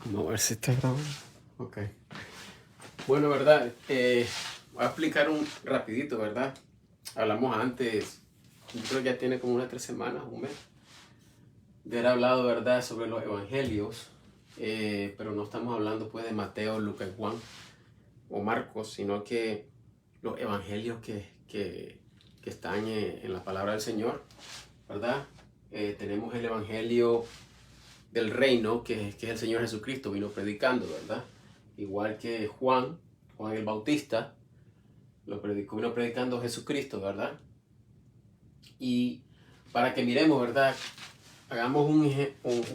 Vamos a ver si está grabando. Ok. Bueno, ¿verdad? Voy a explicar un rapidito, ¿verdad? Hablamos antes, yo creo que ya tiene como unas 3 semanas, un mes, de haber hablado, ¿verdad?, sobre los evangelios, pero no estamos hablando pues de Mateo, Lucas, Juan o Marcos, sino que los evangelios que están en la palabra del Señor, ¿verdad? Tenemos el evangelio del reino, que es el Señor Jesucristo vino predicando, ¿verdad? Igual que Juan el Bautista, vino predicando Jesucristo, ¿verdad? Y para que miremos, ¿verdad? Hagamos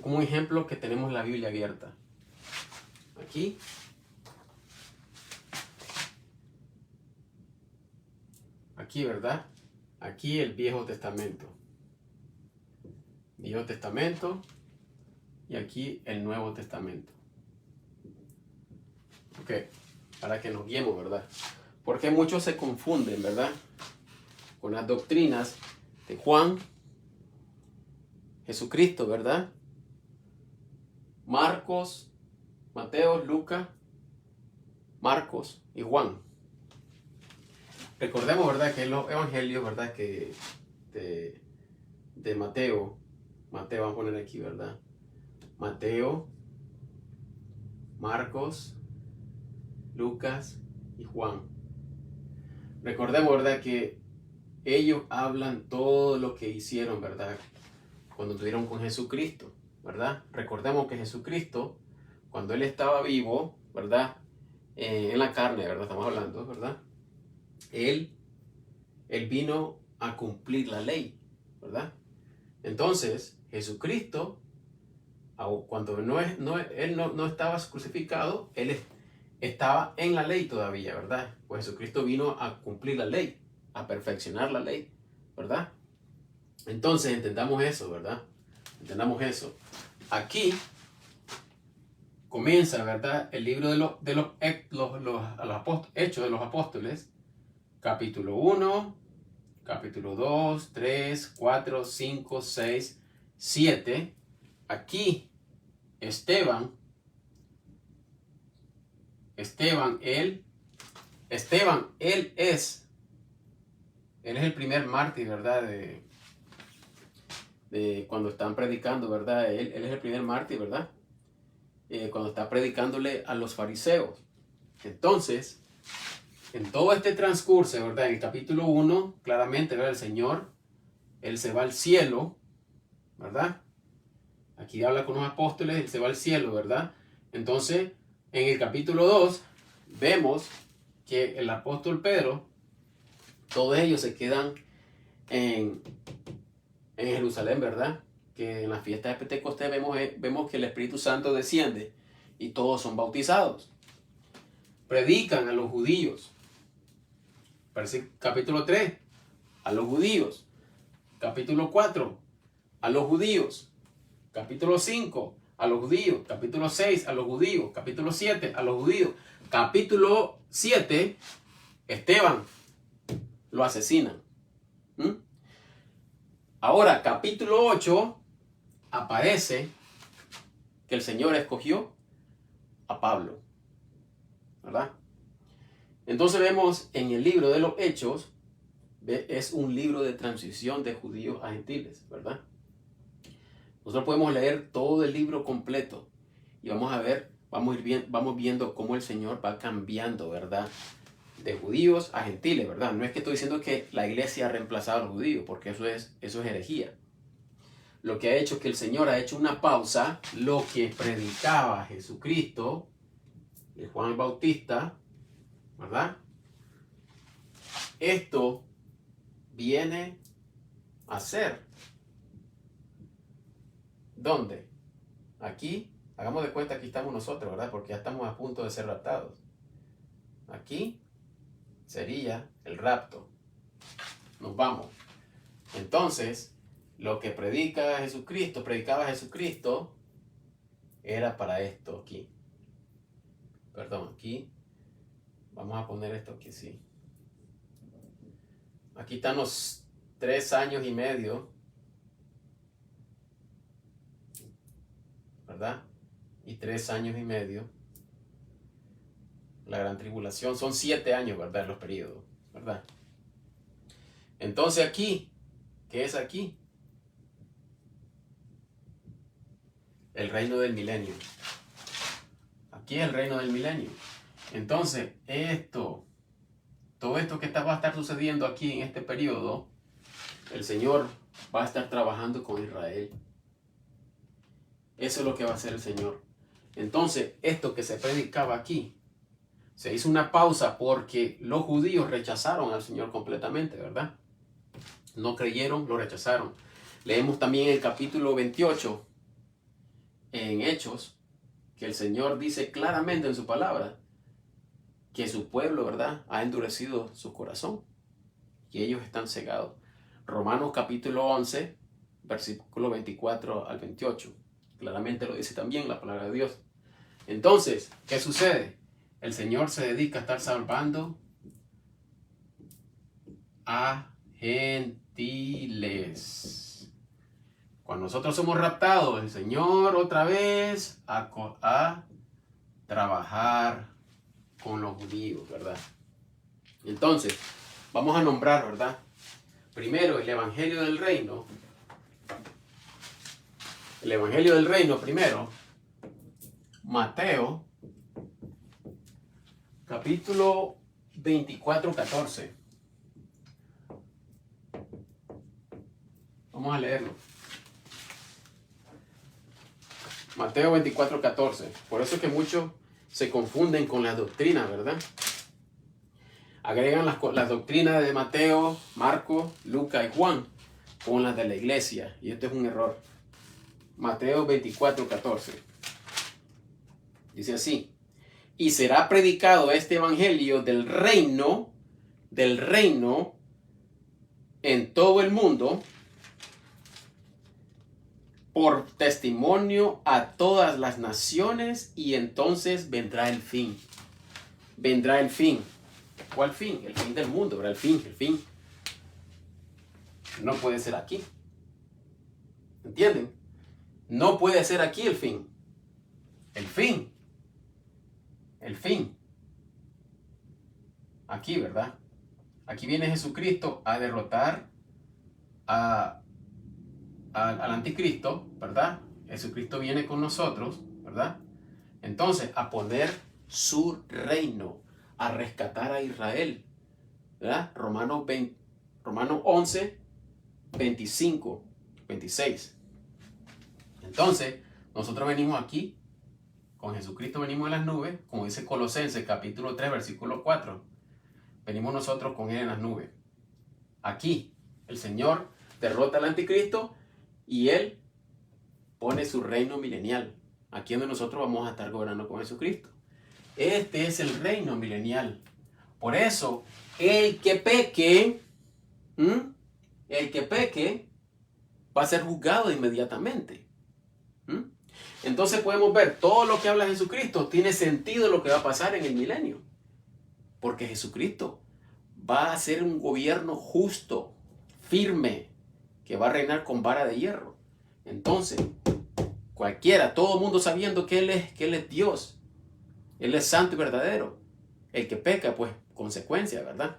como un ejemplo que tenemos la Biblia abierta. Aquí, ¿verdad? Aquí el Viejo Testamento. Viejo Testamento y aquí el Nuevo Testamento. Ok, para que nos guiemos, ¿verdad? Porque muchos se confunden, ¿verdad?, con las doctrinas de Juan, Jesucristo, ¿verdad? Marcos, Mateo, Lucas, Marcos y Juan. Recordemos, ¿verdad?, que los evangelios, ¿verdad?, que de Mateo, vamos a poner aquí, ¿verdad? Mateo, Marcos, Lucas y Juan. Recordemos, ¿verdad?, que ellos hablan todo lo que hicieron, ¿verdad?, cuando estuvieron con Jesucristo, ¿verdad? Recordemos que Jesucristo, cuando Él estaba vivo, ¿verdad?, en la carne, ¿verdad?, estamos hablando, ¿verdad?, Él vino a cumplir la ley, ¿verdad? Entonces, Jesucristo, cuando Él no estaba crucificado, Él estaba en la ley todavía, ¿verdad? Pues Jesucristo vino a cumplir la ley, a perfeccionar la ley, ¿verdad? Entonces, entendamos eso, ¿verdad? Entendamos eso. Aquí comienza, ¿verdad?, el libro de los Hechos de los Apóstoles, capítulo 1, capítulo 2, 3, 4, 5, 6, 7. Aquí Esteban, él es el primer mártir, ¿verdad?, de cuando están predicando, ¿verdad? Él es el primer mártir, ¿verdad? Cuando está predicándole a los fariseos. Entonces, en todo este transcurso, ¿verdad?, en el capítulo 1, claramente, ¿verdad?, el Señor, Él se va al cielo, ¿verdad? Aquí habla con los apóstoles, Él se va al cielo, ¿verdad? Entonces, en el capítulo 2, vemos que el apóstol Pedro, todos ellos se quedan en Jerusalén, ¿verdad? Que en la fiesta de Pentecostés vemos que el Espíritu Santo desciende y todos son bautizados. Predican a los judíos. Capítulo 3, a los judíos. Capítulo 4, a los judíos. Capítulo 5, a los judíos. Capítulo 6, a los judíos. Capítulo 7, a los judíos. Capítulo 7, Esteban lo asesinan. Ahora, capítulo 8, aparece que el Señor escogió a Pablo, ¿verdad? Entonces vemos en el libro de los Hechos, es un libro de transición de judíos a gentiles, ¿verdad? Nosotros podemos leer todo el libro completo y vamos viendo cómo el Señor va cambiando, ¿verdad?, de judíos a gentiles, ¿verdad? No es que estoy diciendo que la iglesia ha reemplazado a los judíos, porque eso es herejía. Lo que ha hecho es que el Señor ha hecho una pausa, lo que predicaba Jesucristo, de Juan el Bautista, ¿verdad? Esto viene a ser. ¿Dónde? Aquí. Hagamos de cuenta que aquí estamos nosotros, ¿verdad? Porque ya estamos a punto de ser raptados. Aquí sería el rapto. Nos vamos. Entonces, lo que predicaba Jesucristo, era para esto aquí. Perdón, aquí. Vamos a poner esto aquí, sí. Aquí están los 3 años y medio, ¿verdad?, y 3 años y medio. La gran tribulación son 7 años, ¿verdad? Los periodos, ¿verdad? Entonces aquí, ¿qué es aquí? El reino del milenio. Aquí es el reino del milenio. Entonces, todo esto que va a estar sucediendo aquí en este periodo, el Señor va a estar trabajando con Israel. Eso es lo que va a hacer el Señor. Entonces, esto que se predicaba aquí, se hizo una pausa porque los judíos rechazaron al Señor completamente, ¿verdad? No creyeron, lo rechazaron. Leemos también el capítulo 28 en Hechos, que el Señor dice claramente en su palabra que su pueblo, ¿verdad?, ha endurecido su corazón y ellos están cegados. Romanos capítulo 11, versículo 24 al 28. Claramente lo dice también la palabra de Dios. Entonces, ¿qué sucede? El Señor se dedica a estar salvando a gentiles. Cuando nosotros somos raptados, el Señor otra vez a trabajar con los judíos, ¿verdad? Entonces, vamos a nombrar, ¿verdad? Primero, el Evangelio del Reino. El Evangelio del Reino, primero, Mateo, capítulo 24, 14. Vamos a leerlo. Mateo 24, 14. Por eso es que muchos se confunden con las doctrinas, ¿verdad? Agregan las doctrinas de Mateo, Marcos, Lucas y Juan con las de la iglesia. Y esto es un error. Mateo 24, 14. Dice así: y será predicado este evangelio del reino en todo el mundo por testimonio a todas las naciones, y entonces vendrá el fin. Vendrá el fin. ¿Cuál fin? El fin del mundo, ¿verdad? El fin. No puede ser aquí. ¿Entienden? No puede ser aquí el fin. El fin. Aquí, ¿verdad? Aquí viene Jesucristo a derrotar al anticristo, ¿verdad? Jesucristo viene con nosotros, ¿verdad? Entonces, a poner su reino, a rescatar a Israel, ¿verdad? Romanos 11, 25, 26. Entonces, nosotros venimos aquí, con Jesucristo venimos en las nubes, como dice Colosenses capítulo 3, versículo 4. Venimos nosotros con Él en las nubes. Aquí, el Señor derrota al anticristo y Él pone su reino milenial. Aquí donde nosotros vamos a estar gobernando con Jesucristo. Este es el reino milenial. Por eso, el que peque va a ser juzgado inmediatamente. Entonces podemos ver, todo lo que habla Jesucristo tiene sentido lo que va a pasar en el milenio. Porque Jesucristo va a hacer un gobierno justo, firme, que va a reinar con vara de hierro. Entonces, todo el mundo sabiendo que Él es Dios, Él es santo y verdadero. El que peca, pues, consecuencia, ¿verdad?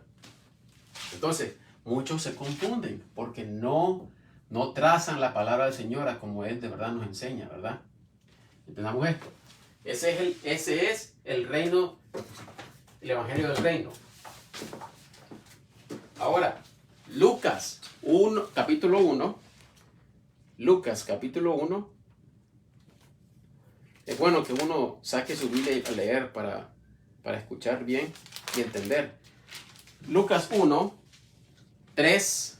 Entonces, muchos se confunden porque no trazan la palabra del Señor a como Él de verdad nos enseña, ¿verdad? Entendamos esto. Ese es el reino, el evangelio del reino. Ahora, Lucas capítulo 1. Lucas capítulo 1. Es bueno que uno saque su Biblia a leer para escuchar bien y entender. Lucas 1, 3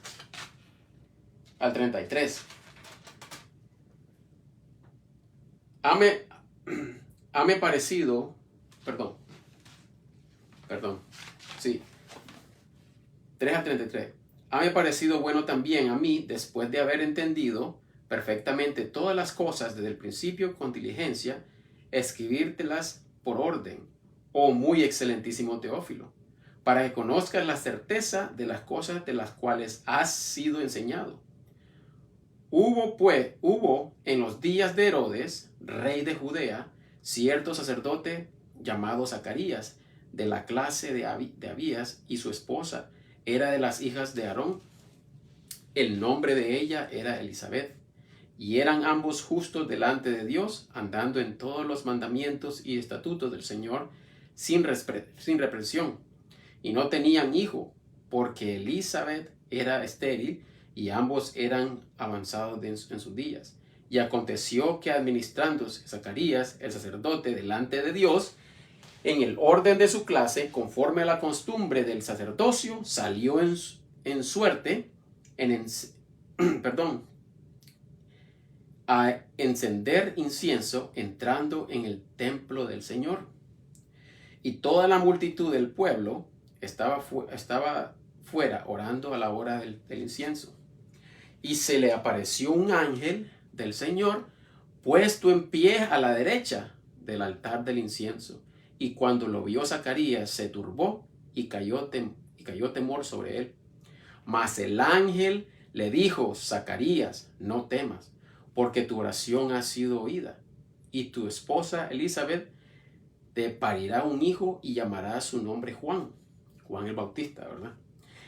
al 33. Hame parecido, perdón, sí, 3 al 33. Hame parecido bueno también a mí, después de haber entendido perfectamente todas las cosas desde el principio con diligencia, escribírtelas por orden, oh muy excelentísimo Teófilo, para que conozcas la certeza de las cosas de las cuales has sido enseñado, Hubo en los días de Herodes, rey de Judea, cierto sacerdote llamado Zacarías, de la clase de Abías, y su esposa era de las hijas de Aarón. El nombre de ella era Elizabeth, y eran ambos justos delante de Dios, andando en todos los mandamientos y estatutos del Señor, sin reprensión. Y no tenían hijo, porque Elizabeth era estéril, y ambos eran avanzados en sus días. Y aconteció que administrándose Zacarías, el sacerdote, delante de Dios, en el orden de su clase, conforme a la costumbre del sacerdocio, salió en suerte, a encender incienso, entrando en el templo del Señor. Y toda la multitud del pueblo estaba fuera orando a la hora del incienso. Y se le apareció un ángel del Señor puesto en pie a la derecha del altar del incienso. Y cuando lo vio Zacarías, se turbó y cayó temor sobre él. Mas el ángel le dijo: Zacarías, no temas, porque tu oración ha sido oída, y tu esposa Elizabeth te parirá un hijo y llamará su nombre Juan el Bautista, ¿verdad?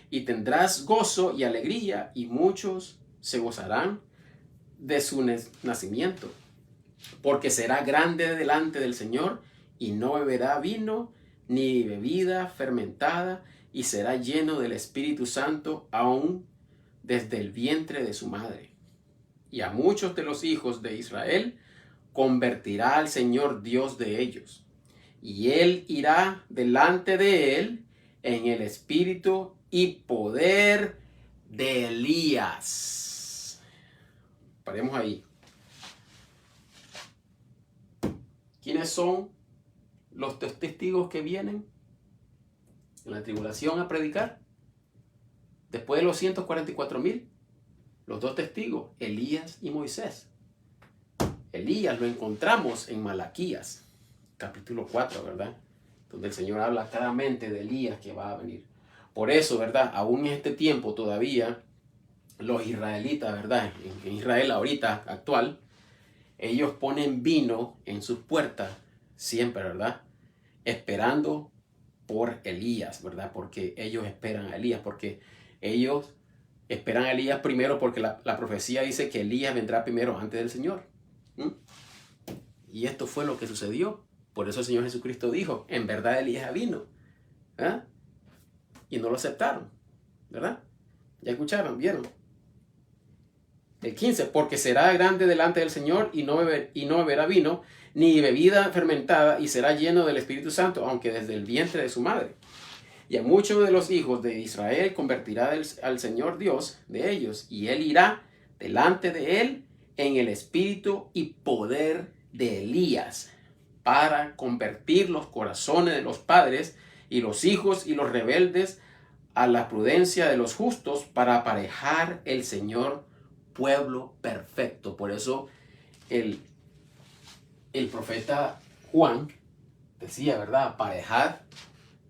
Y tendrás gozo y alegría, y muchos se gozarán de su nacimiento, porque será grande delante del Señor, y no beberá vino ni bebida fermentada, y será lleno del Espíritu Santo aún desde el vientre de su madre. Y a muchos de los hijos de Israel convertirá al Señor Dios de ellos, y él irá delante de él en el espíritu y poder de Elías. Paremos ahí. ¿Quiénes son los testigos que vienen en la tribulación a predicar? Después de los 144,000, los dos testigos, Elías y Moisés. Elías lo encontramos en Malaquías, capítulo 4, ¿verdad? Donde el Señor habla claramente de Elías que va a venir. Por eso, ¿verdad? Aún en este tiempo todavía, los israelitas, ¿verdad? En Israel ahorita, actual, ellos ponen vino en sus puertas siempre, ¿verdad? Esperando por Elías, ¿verdad? Porque ellos esperan a Elías, porque ellos esperan a Elías primero, porque la profecía dice que Elías vendrá primero antes del Señor. Y esto fue lo que sucedió. Por eso el Señor Jesucristo dijo: en verdad Elías vino. Y no lo aceptaron, ¿verdad? ¿Ya escucharon? ¿Vieron? El 15, porque será grande delante del Señor, y no beberá vino ni bebida fermentada, y será lleno del Espíritu Santo, aunque desde el vientre de su madre. Y a muchos de los hijos de Israel convertirá al Señor Dios de ellos, y él irá delante de él en el espíritu y poder de Elías, para convertir los corazones de los padres y los hijos y los rebeldes a la prudencia de los justos, para aparejar el Señor pueblo perfecto. Por eso el profeta Juan decía, ¿verdad? Aparejar,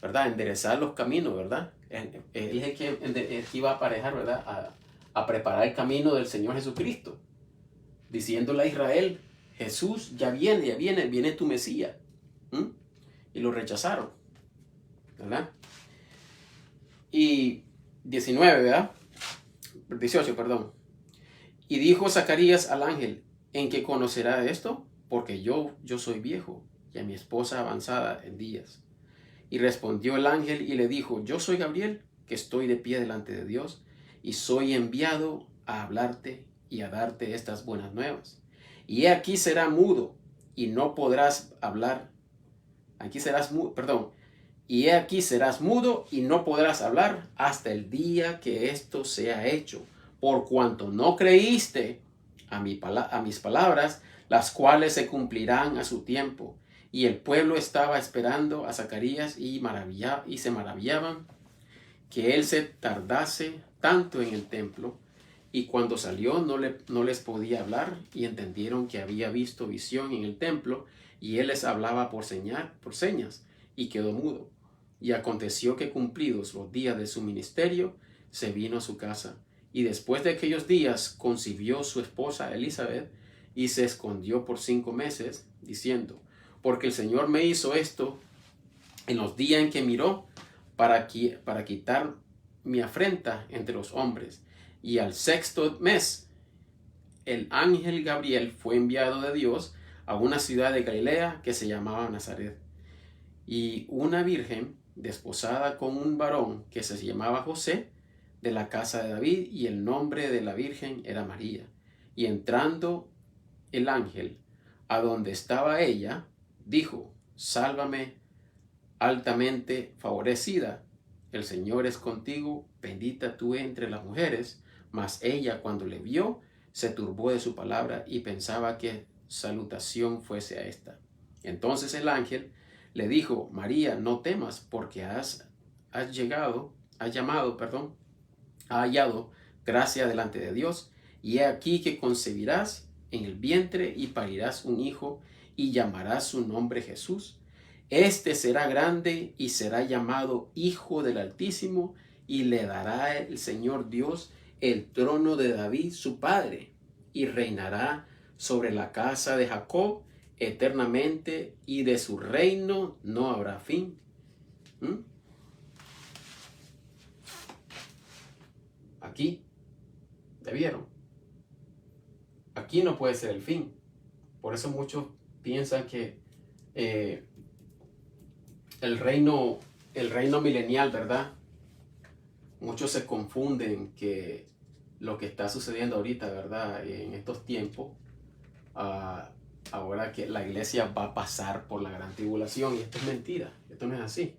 ¿verdad? Enderezar los caminos, ¿verdad? Él es el que iba a aparejar, ¿verdad? A preparar el camino del Señor Jesucristo, diciéndole a Israel: Jesús ya viene tu Mesías. Y lo rechazaron, ¿verdad? Y 19, ¿verdad? 18, perdón. Y dijo Zacarías al ángel: ¿en qué conocerá esto? Porque yo soy viejo, y a mi esposa avanzada en días. Y respondió el ángel y le dijo: yo soy Gabriel, que estoy de pie delante de Dios, y soy enviado a hablarte y a darte estas buenas nuevas. Y he aquí será mudo, y no podrás hablar. Y he aquí serás mudo, y no podrás hablar hasta el día que esto sea hecho, por cuanto no creíste a mis palabras, las cuales se cumplirán a su tiempo. Y el pueblo estaba esperando a Zacarías, y se maravillaban que él se tardase tanto en el templo. Y cuando salió no les podía hablar, y entendieron que había visto visión en el templo, y él les hablaba por señas, y quedó mudo. Y aconteció que, cumplidos los días de su ministerio, se vino a su casa, Y después de aquellos días concibió su esposa Elizabeth y se escondió por 5 meses, diciendo, porque el Señor me hizo esto en los días en que miró para quitar mi afrenta entre los hombres. Y al 6º mes, el ángel Gabriel fue enviado de Dios a una ciudad de Galilea que se llamaba Nazaret. Y una virgen desposada con un varón que se llamaba José, de la casa de David, y el nombre de la virgen era María. Y entrando el ángel a donde estaba ella, dijo, sálvame, altamente favorecida, el Señor es contigo, bendita tú entre las mujeres. Mas ella, cuando le vio, se turbó de su palabra y pensaba qué salutación fuese a esta. Entonces el ángel le dijo, María, no temas, porque has hallado gracia delante de Dios, y he aquí que concebirás en el vientre y parirás un hijo, y llamarás su nombre Jesús. Este será grande y será llamado Hijo del Altísimo, y le dará el Señor Dios el trono de David su padre, y reinará sobre la casa de Jacob eternamente, y de su reino no habrá fin. Aquí, ¿ya vieron? Aquí no puede ser el fin. Por eso muchos piensan que el reino milenial, ¿verdad? Muchos se confunden que lo que está sucediendo ahorita, ¿verdad? En estos tiempos, ahora que la iglesia va a pasar por la gran tribulación, y esto es mentira, esto no es así.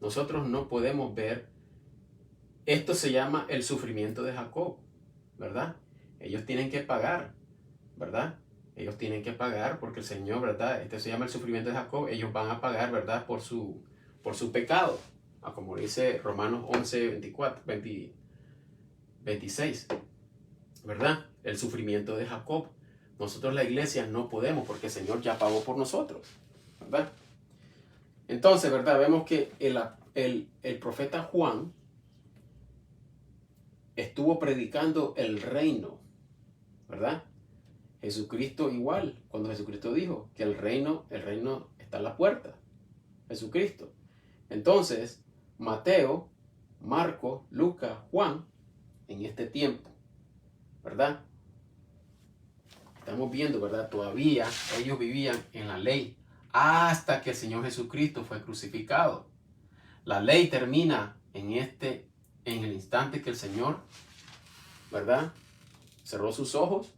Nosotros no podemos ver, esto se llama el sufrimiento de Jacob, ¿verdad? Ellos tienen que pagar, ¿verdad? Ellos tienen que pagar porque el Señor, ¿verdad? Este se llama el sufrimiento de Jacob. Ellos van a pagar, ¿verdad? Por su pecado. Como dice Romanos 11, 26. ¿Verdad? El sufrimiento de Jacob. Nosotros la iglesia no podemos porque el Señor ya pagó por nosotros. ¿Verdad? Entonces, ¿verdad? Vemos que el profeta Juan estuvo predicando el reino. ¿Verdad? Jesucristo igual, cuando Jesucristo dijo que el reino está a la puerta. Jesucristo. Entonces, Mateo, Marcos, Lucas, Juan, en este tiempo, ¿verdad? Estamos viendo, ¿verdad? Todavía ellos vivían en la ley hasta que el Señor Jesucristo fue crucificado. La ley termina en el instante que el Señor, ¿verdad? Cerró sus ojos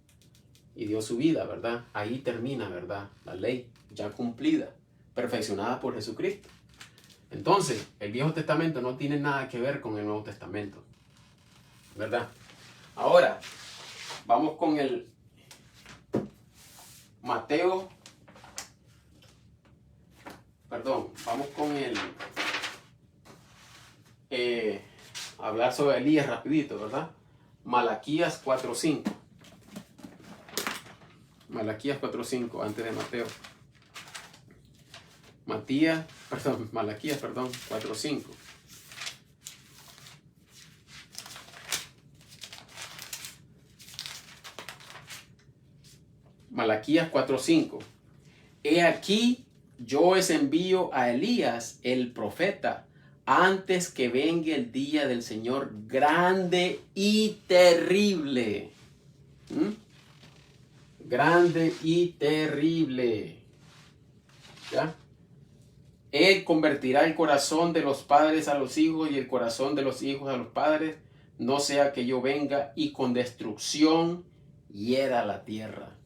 y dio su vida, ¿verdad? Ahí termina, ¿verdad? La ley ya cumplida, perfeccionada por Jesucristo. Entonces, el Viejo Testamento no tiene nada que ver con el Nuevo Testamento, ¿verdad? Ahora, vamos con el vamos con hablar sobre Elías rapidito, ¿verdad? Malaquías 4:5. Malaquías 4:5, antes de Mateo. Malaquías 4:5. Malaquías 4:5. He aquí, yo os envío a Elías, el profeta, antes que venga el día del Señor grande y terrible. Grande y terrible. ¿Ya? Él convertirá el corazón de los padres a los hijos y el corazón de los hijos a los padres, no sea que yo venga y con destrucción hiera la tierra.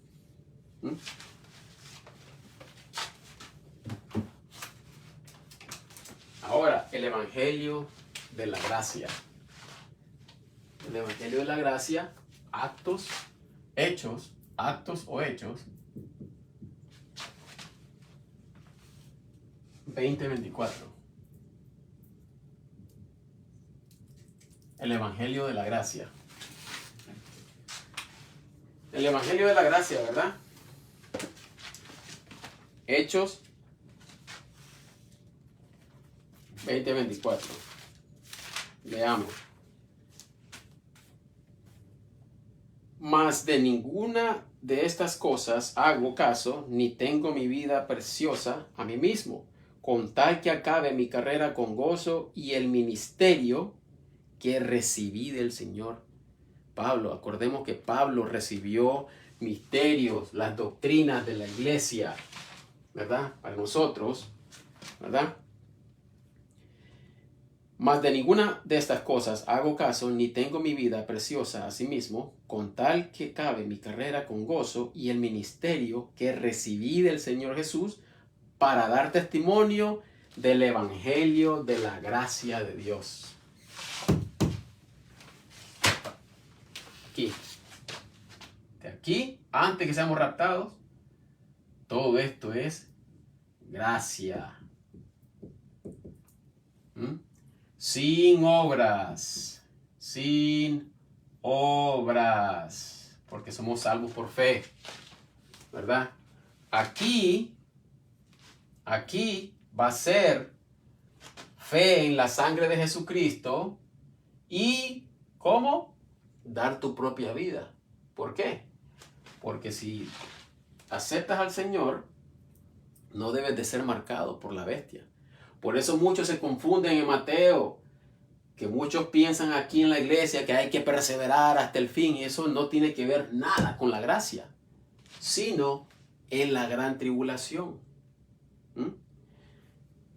Ahora, el Evangelio de la Gracia. El Evangelio de la Gracia, actos o hechos, 20:24. El Evangelio de la Gracia. El Evangelio de la Gracia, ¿verdad? Hechos 20:24. Veamos. Mas de ninguna de estas cosas hago caso, ni tengo mi vida preciosa a mí mismo, con tal que acabe mi carrera con gozo y el ministerio que recibí del Señor. Pablo, acordemos que Pablo recibió misterios, las doctrinas de la iglesia, ¿verdad? Para nosotros, ¿verdad? Mas de ninguna de estas cosas hago caso, ni tengo mi vida preciosa a sí mismo, con tal que cabe mi carrera con gozo y el ministerio que recibí del Señor Jesús para dar testimonio del evangelio de la gracia de Dios. Aquí. De aquí, antes que seamos raptados, todo esto es gracia. Sin obras, porque somos salvos por fe, ¿verdad? Aquí va a ser fe en la sangre de Jesucristo y ¿cómo? Dar tu propia vida. ¿Por qué? Porque si aceptas al Señor, no debes de ser marcado por la bestia. Por eso muchos se confunden en Mateo, que muchos piensan aquí en la iglesia que hay que perseverar hasta el fin, y eso no tiene que ver nada con la gracia, sino en la gran tribulación.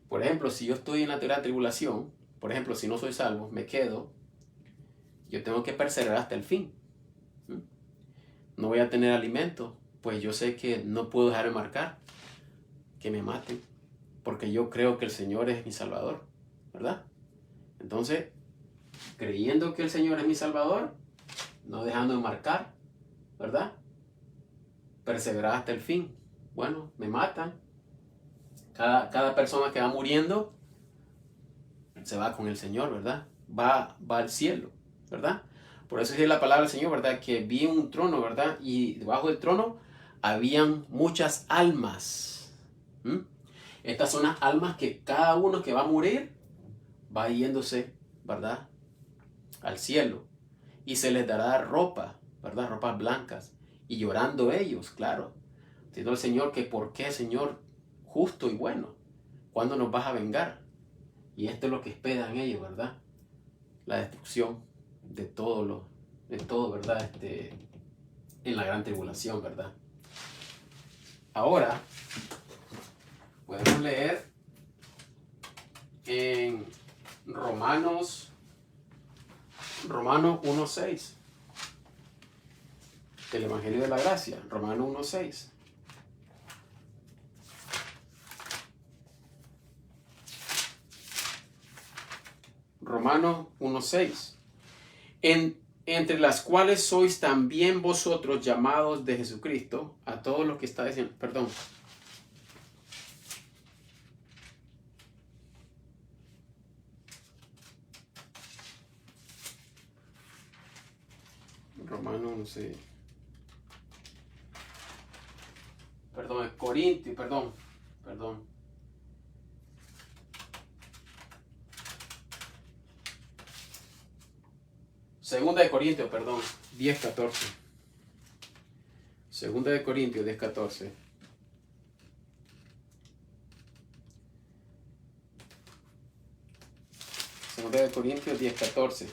Por ejemplo, si yo estoy en la gran tribulación, por ejemplo, si no soy salvo, me quedo, yo tengo que perseverar hasta el fin. No voy a tener alimento, pues yo sé que no puedo dejar de marcar, que me maten, porque yo creo que el Señor es mi Salvador, ¿verdad? Entonces, creyendo que el Señor es mi Salvador, no dejando de marcar, ¿verdad? Perseverar hasta el fin. Bueno, me matan. Cada persona que va muriendo se va con el Señor, ¿verdad? Va al cielo, ¿verdad? Por eso es la palabra del Señor, ¿verdad? Que vi un trono, ¿verdad? Y debajo del trono habían muchas almas. Estas son las almas que cada uno que va a morir va yéndose, ¿verdad? Al cielo. Y se les dará ropa, ¿verdad? Ropas blancas. Y llorando ellos, claro. Diciendo al Señor que ¿por qué, Señor, justo y bueno? ¿Cuándo nos vas a vengar? Y esto es lo que esperan ellos, ¿verdad? La destrucción de todo, ¿verdad? En la gran tribulación, ¿verdad? Ahora, podemos leer en Romanos 1:6. Del Evangelio de la Gracia, Romanos 1:6. Romanos 1:6. Entre las cuales sois también vosotros llamados de Jesucristo, a todos los que está diciendo, perdón. Romanos 1:6. Perdón, Corintios, perdón. Segunda de Corintios, perdón, 10:14. Segunda de Corintios 10:14. Segunda de Corintios 10:14.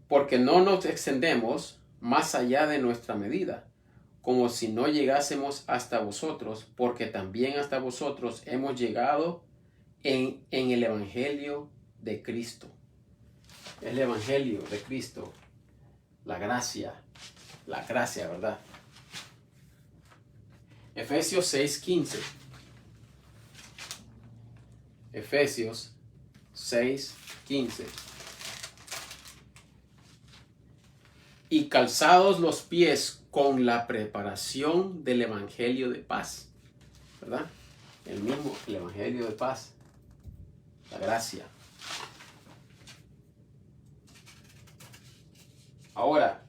Porque no nos extendemos más allá de nuestra medida, como si no llegásemos hasta vosotros, porque también hasta vosotros hemos llegado en el Evangelio de Cristo. El Evangelio de Cristo, la gracia, ¿verdad? Efesios 6:15. Efesios 6:15. Y calzados los pies con la preparación del Evangelio de paz, ¿verdad? El Evangelio de paz, la gracia. Ahora,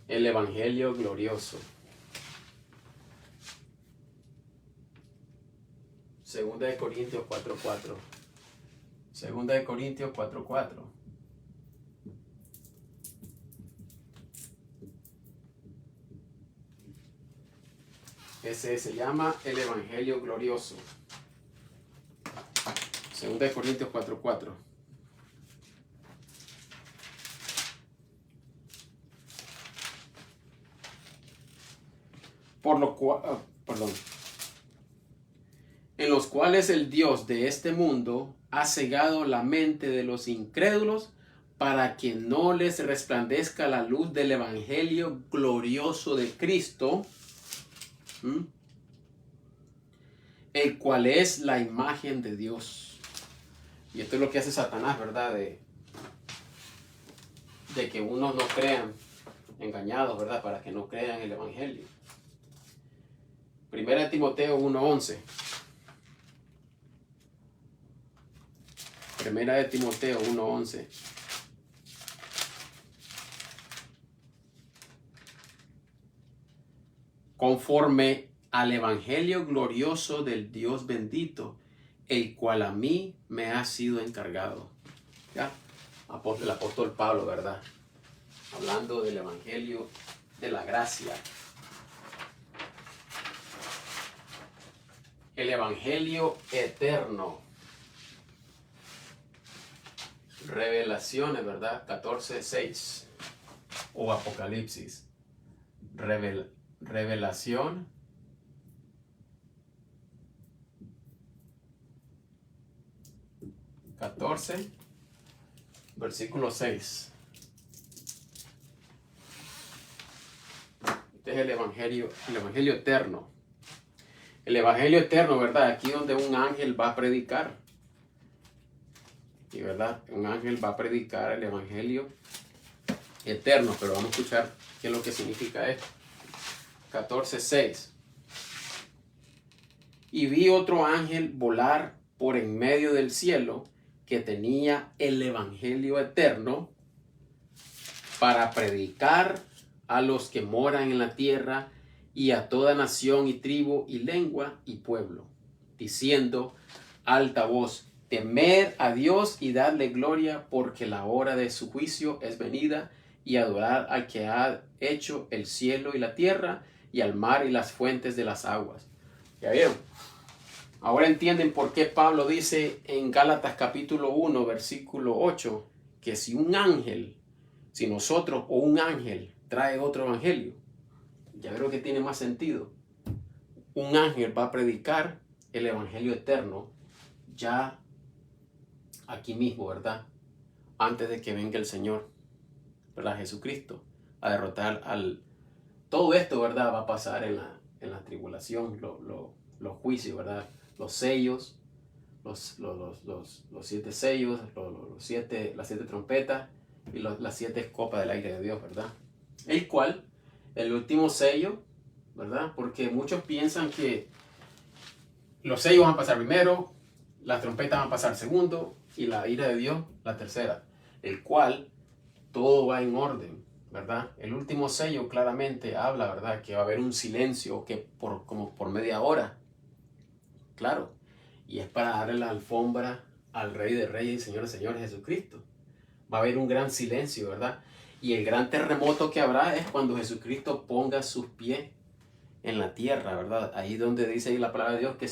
el Evangelio glorioso. Segunda de Corintios 4:4. Segunda de Corintios 4:4. Ese se llama el Evangelio glorioso. 2 Corintios 4:4. Por lo cual, en los cuales el Dios de este mundo ha cegado la mente de los incrédulos para que no les resplandezca la luz del Evangelio glorioso de Cristo, el cual es la imagen de Dios. Y esto es lo que hace Satanás, ¿verdad? De que unos no crean, engañados, ¿verdad? Para que no crean el Evangelio. Primera de Timoteo 1:11. Primera de Timoteo 1:11. Conforme al Evangelio glorioso del Dios bendito, el cual a mí me ha sido encargado. ¿Ya? El apóstol Pablo, ¿verdad? Hablando del Evangelio de la gracia. El Evangelio eterno. Revelaciones, ¿verdad? 14:6. O Apocalipsis. Revelación. Versículo 6. Este es el Evangelio eterno. El Evangelio eterno, ¿verdad? Aquí donde un ángel va a predicar. Y verdad, un ángel va a predicar el Evangelio eterno. Pero vamos a escuchar qué es lo que significa esto. 14:6. Y vi otro ángel volar por en medio del cielo, que tenía el Evangelio eterno para predicar a los que moran en la tierra y a toda nación y tribu y lengua y pueblo, diciendo alta voz: temed a Dios y dadle gloria, porque la hora de su juicio es venida, y adorar al que ha hecho el cielo y la tierra y al mar y las fuentes de las aguas. ¿Ya vieron? Ahora entienden por qué Pablo dice en Gálatas capítulo 1, versículo 8, que si un ángel trae otro evangelio, ya creo que tiene más sentido. Un ángel va a predicar el evangelio eterno ya aquí mismo, ¿verdad? Antes de que venga el Señor, ¿verdad? Jesucristo, a derrotar todo esto, ¿verdad? Va a pasar en la tribulación, los juicios, ¿verdad? Los sellos, los 7 sellos, las 7 trompetas y las 7 copas del aire de Dios, ¿verdad? El cual, el último sello, ¿verdad? Porque muchos piensan que los sellos van a pasar primero, las trompetas van a pasar segundo y la ira de Dios la tercera. El cual todo va en orden, ¿verdad? El último sello claramente habla, ¿verdad? Que va a haber un silencio que como por media hora. Claro, y es para darle la alfombra al Rey de Reyes y Señor de Señores, Jesucristo. Va a haber un gran silencio, ¿verdad? Y el gran terremoto que habrá es cuando Jesucristo ponga sus pies en la tierra, ¿verdad? Ahí donde dice ahí la palabra de Dios que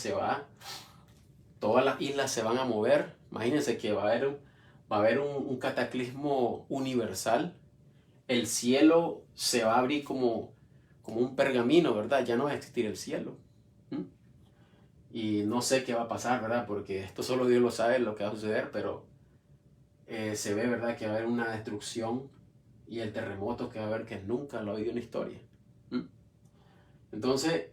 todas las islas se van a mover. Imagínense que va a haber un cataclismo universal. El cielo se va a abrir como un pergamino, ¿verdad? Ya no va a existir el cielo. Y no sé qué va a pasar, ¿verdad? Porque esto solo Dios lo sabe lo que va a suceder, pero se ve, ¿verdad? Que va a haber una destrucción y el terremoto que va a haber que nunca lo ha habido en la historia. Entonces,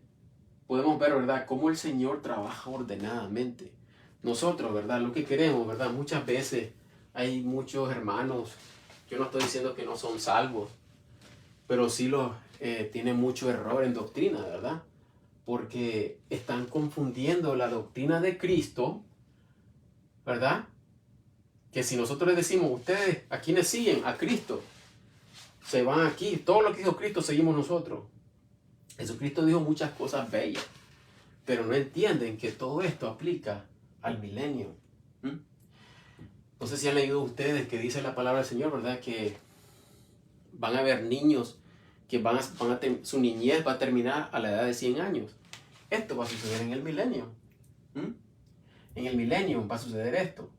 podemos ver, ¿verdad? Cómo el Señor trabaja ordenadamente. Nosotros, ¿verdad? Lo que queremos, ¿verdad? Muchas veces hay muchos hermanos, yo no estoy diciendo que no son salvos, pero sí tienen mucho error en doctrina, ¿verdad? Porque están confundiendo la doctrina de Cristo, ¿verdad? Que si nosotros les decimos, ustedes, ¿a quiénes siguen? A Cristo. Se van aquí. Todo lo que dijo Cristo seguimos nosotros. Jesucristo dijo muchas cosas bellas, pero no entienden que todo esto aplica al milenio. No sé si han leído ustedes que dice la palabra del Señor, ¿verdad? Que van a haber niños que su niñez va a terminar a la edad de 100 años. Esto va a suceder en el milenio. En el milenio va a suceder esto.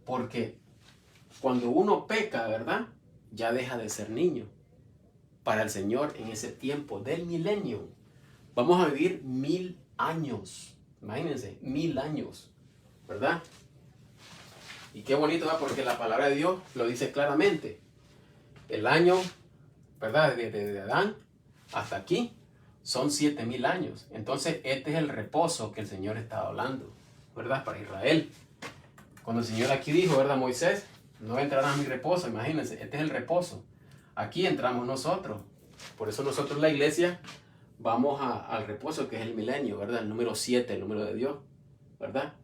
Porque cuando uno peca, ¿verdad? Ya deja de ser niño. Para el Señor en ese tiempo del milenio. Vamos a vivir 1000 años. Imagínense, 1000 años. ¿Verdad? Y qué bonito, ¿verdad? Porque la palabra de Dios lo dice claramente. El año, ¿verdad? Desde Adán hasta aquí son 7000 años. Entonces, este es el reposo que el Señor estaba hablando, ¿verdad? Para Israel. Cuando el Señor aquí dijo, ¿verdad? Moisés, no entrarás a mi reposo. Imagínense, este es el reposo. Aquí entramos nosotros. Por eso nosotros, la iglesia, vamos al reposo que es el milenio, ¿verdad? El número 7, el número de Dios, ¿verdad?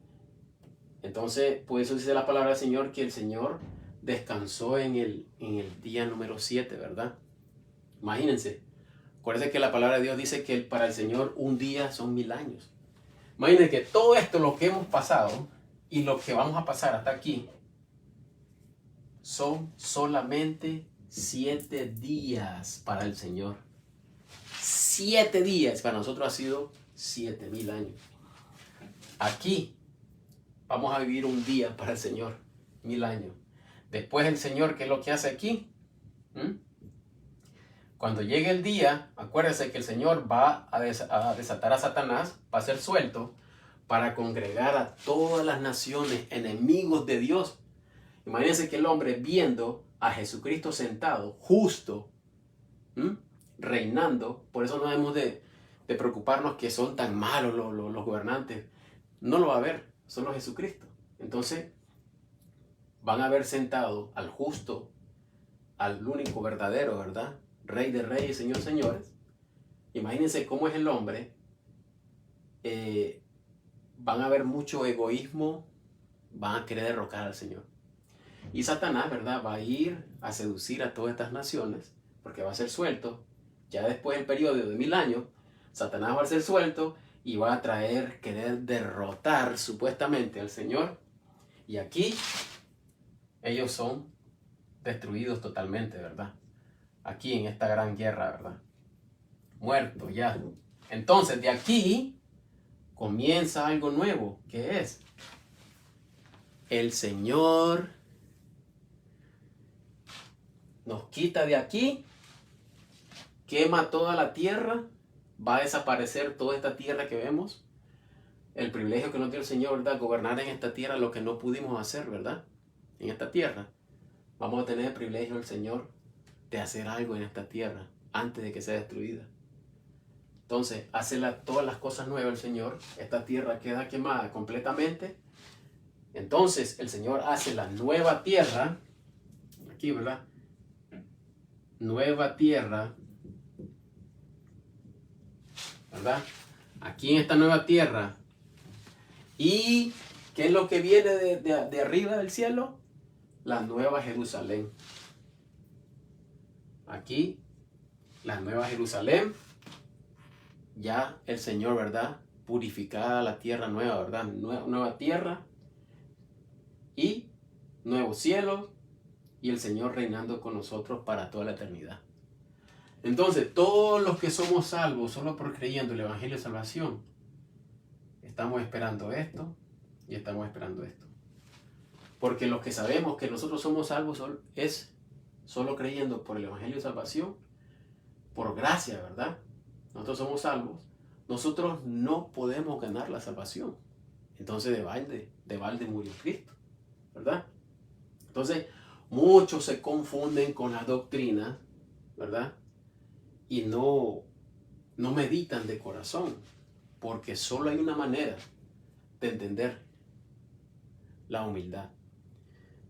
Entonces, por eso dice la palabra del Señor que el Señor descansó en el día número 7, ¿verdad? Imagínense. Acuérdense que la palabra de Dios dice que para el Señor un día son 1000 años. Imagínense que todo esto, lo que hemos pasado y lo que vamos a pasar hasta aquí, son solamente 7 días para el Señor. 7 días. Para nosotros ha sido 7000 años. Aquí vamos a vivir un día para el Señor, 1000 años. Después el Señor, ¿qué es lo que hace aquí? Cuando llegue el día, acuérdense que el Señor va a desatar a Satanás, va a ser suelto para congregar a todas las naciones, enemigos de Dios. Imagínense que el hombre viendo a Jesucristo sentado, justo, reinando. Por eso no debemos de preocuparnos que son tan malos los gobernantes. No lo va a ver, solo Jesucristo. Entonces van a ver sentado al justo, al único verdadero, ¿verdad? Rey de reyes, Señor de señores. Imagínense cómo es el hombre. Van a haber mucho egoísmo, van a querer derrocar al Señor. Y Satanás, ¿verdad? Va a ir a seducir a todas estas naciones, porque va a ser suelto. Ya después del periodo de 1000 años, Satanás va a ser suelto y va a querer derrotar supuestamente al Señor. Y aquí ellos son destruidos totalmente, ¿verdad? Aquí en esta gran guerra, ¿verdad? Muertos ya. Entonces de aquí comienza algo nuevo. ¿Qué es? El Señor nos quita de aquí, quema toda la tierra, va a desaparecer toda esta tierra que vemos. El privilegio que nos dio el Señor, ¿verdad? Gobernar en esta tierra lo que no pudimos hacer, ¿verdad? En esta tierra. Vamos a tener el privilegio del Señor de hacer algo en esta tierra antes de que sea destruida. Entonces, hace todas las cosas nuevas el Señor. Esta tierra queda quemada completamente. Entonces, el Señor hace la nueva tierra. Aquí, ¿verdad? Nueva tierra. ¿Verdad? Aquí en esta nueva tierra. ¿Y qué es lo que viene de arriba del cielo? La nueva Jerusalén. Aquí, la nueva Jerusalén. Ya el Señor, ¿verdad? Purificada la tierra nueva, ¿verdad? Nueva tierra y nuevo cielo y el Señor reinando con nosotros para toda la eternidad. Entonces, todos los que somos salvos solo por creyendo el Evangelio de Salvación, estamos esperando esto y estamos esperando esto. Porque los que sabemos que nosotros somos salvos es solo creyendo por el Evangelio de Salvación, por gracia, ¿verdad? Nosotros somos salvos. Nosotros no podemos ganar la salvación. Entonces de balde murió Cristo, ¿verdad? Entonces muchos se confunden con las doctrinas, ¿verdad? Y no meditan de corazón, porque solo hay una manera de entender la humildad.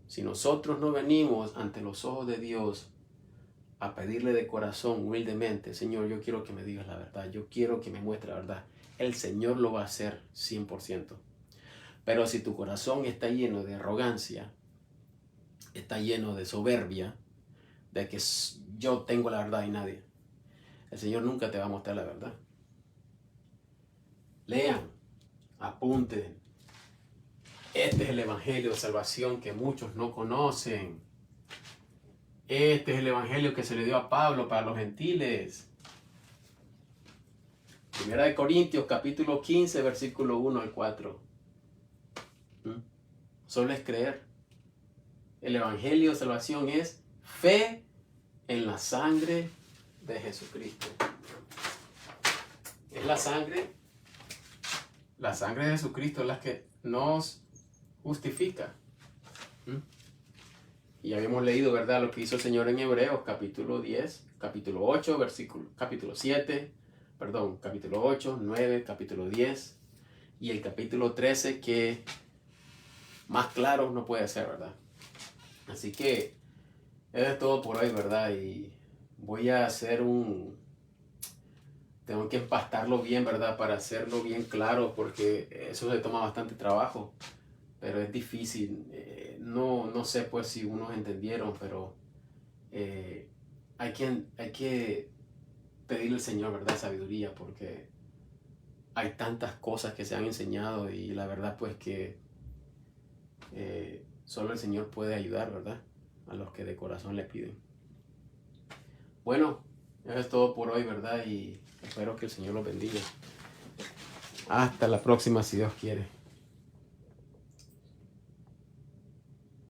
Si nosotros no venimos ante los ojos de Dios a pedirle de corazón, humildemente, Señor, yo quiero que me digas la verdad, yo quiero que me muestre la verdad, el Señor lo va a hacer 100%. Pero si tu corazón está lleno de arrogancia, está lleno de soberbia, de que yo tengo la verdad y nadie, el Señor nunca te va a mostrar la verdad. Lean, apunten. Este es el Evangelio de salvación que muchos no conocen. Este es el Evangelio que se le dio a Pablo para los gentiles. Primera de Corintios, capítulo 15, versículo 1 al 4. Solo es creer. El evangelio de salvación es fe en la sangre de Jesucristo. Es la sangre de Jesucristo la que nos justifica. Y habíamos leído, ¿verdad?, lo que hizo el Señor en Hebreos, capítulo 10, capítulo 8, capítulo 7, capítulo 8, 9, capítulo 10 y el capítulo 13, que más claro no puede ser, ¿verdad? Así que eso es todo por hoy, ¿verdad? Y voy a hacer tengo que empastarlo bien, ¿verdad? Para hacerlo bien claro, porque eso se toma bastante trabajo, pero es difícil. No sé pues si unos entendieron, pero hay que pedirle al Señor, ¿verdad? Sabiduría, porque hay tantas cosas que se han enseñado y la verdad pues que solo el Señor puede ayudar, ¿verdad? A los que de corazón le piden. Bueno, eso es todo por hoy, ¿verdad? Y espero que el Señor los bendiga. Hasta la próxima, si Dios quiere.